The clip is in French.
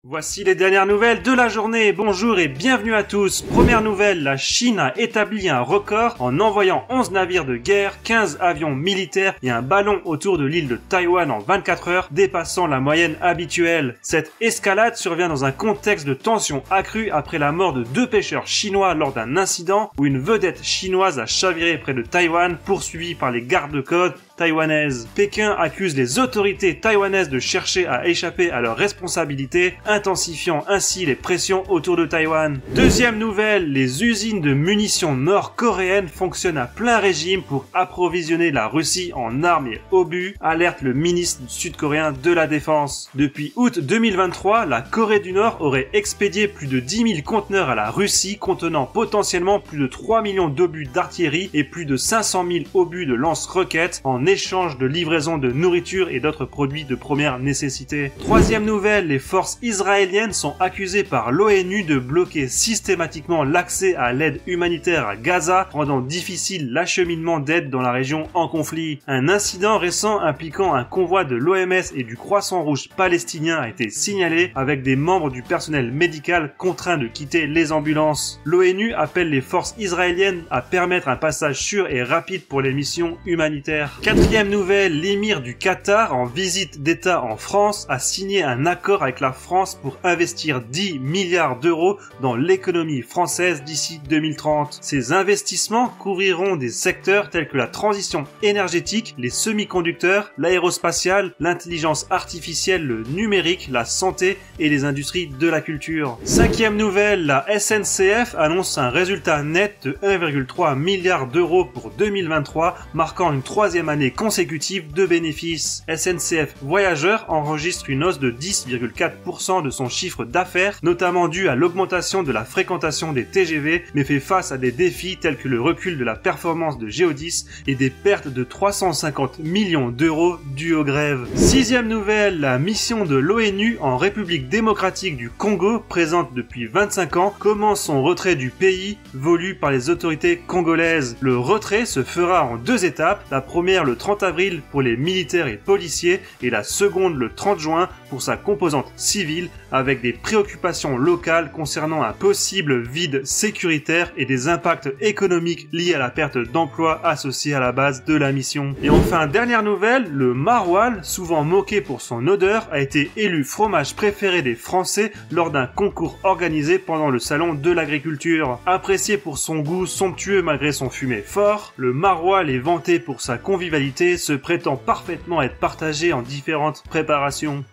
Voici les dernières nouvelles de la journée. Bonjour et bienvenue à tous. Première nouvelle, la Chine a établi un record en envoyant 11 navires de guerre, 15 avions militaires et un ballon autour de l'île de Taïwan en 24 heures, dépassant la moyenne habituelle. Cette escalade survient dans un contexte de tension accrue après la mort de 2 pêcheurs chinois lors d'un incident où une vedette chinoise a chaviré près de Taïwan, poursuivie par les gardes-côtes taïwanaises. Pékin accuse les autorités taïwanaises de chercher à échapper à leurs responsabilités, intensifiant ainsi les pressions autour de Taïwan. Deuxième nouvelle, les usines de munitions nord-coréennes fonctionnent à plein régime pour approvisionner la Russie en armes et obus, alerte le ministre sud-coréen de la Défense. Depuis août 2023, la Corée du Nord aurait expédié plus de 10 000 conteneurs à la Russie contenant potentiellement plus de 3 millions d'obus d'artillerie et plus de 500 000 obus de lance-roquettes en échange de livraison de nourriture et d'autres produits de première nécessité. Troisième nouvelle, les forces israéliennes sont accusées par l'ONU de bloquer systématiquement l'accès à l'aide humanitaire à Gaza, rendant difficile l'acheminement d'aide dans la région en conflit. Un incident récent impliquant un convoi de l'OMS et du Croissant Rouge palestinien a été signalé, avec des membres du personnel médical contraints de quitter les ambulances. L'ONU appelle les forces israéliennes à permettre un passage sûr et rapide pour les missions humanitaires. Quatrième nouvelle, l'émir du Qatar, en visite d'État en France, a signé un accord avec la France pour investir 10 milliards d'euros dans l'économie française d'ici 2030. Ces investissements couvriront des secteurs tels que la transition énergétique, les semi-conducteurs, l'aérospatiale, l'intelligence artificielle, le numérique, la santé et les industries de la culture. Cinquième nouvelle, la SNCF annonce un résultat net de 1,3 milliard d'euros pour 2023, marquant une troisième année consécutive de bénéfices. SNCF Voyageurs enregistre une hausse de 10,4% de son chiffre d'affaires, notamment due à l'augmentation de la fréquentation des TGV, mais fait face à des défis tels que le recul de la performance de Géodis et des pertes de 350 millions d'euros dues aux grèves. Sixième nouvelle, la mission de l'ONU en République démocratique du Congo, présente depuis 25 ans, commence son retrait du pays, voulu par les autorités congolaises. Le retrait se fera en 2 étapes, la première le 30 avril pour les militaires et policiers et la seconde le 30 juin pour sa composante civile, avec des préoccupations locales concernant un possible vide sécuritaire et des impacts économiques liés à la perte d'emplois associés à la base de la mission. Et enfin, dernière nouvelle, le maroilles, souvent moqué pour son odeur, a été élu fromage préféré des Français lors d'un concours organisé pendant le salon de l'agriculture. Apprécié pour son goût somptueux malgré son fumet fort, le maroilles est vanté pour sa convivialité, se prétend parfaitement être partagé en différentes préparations.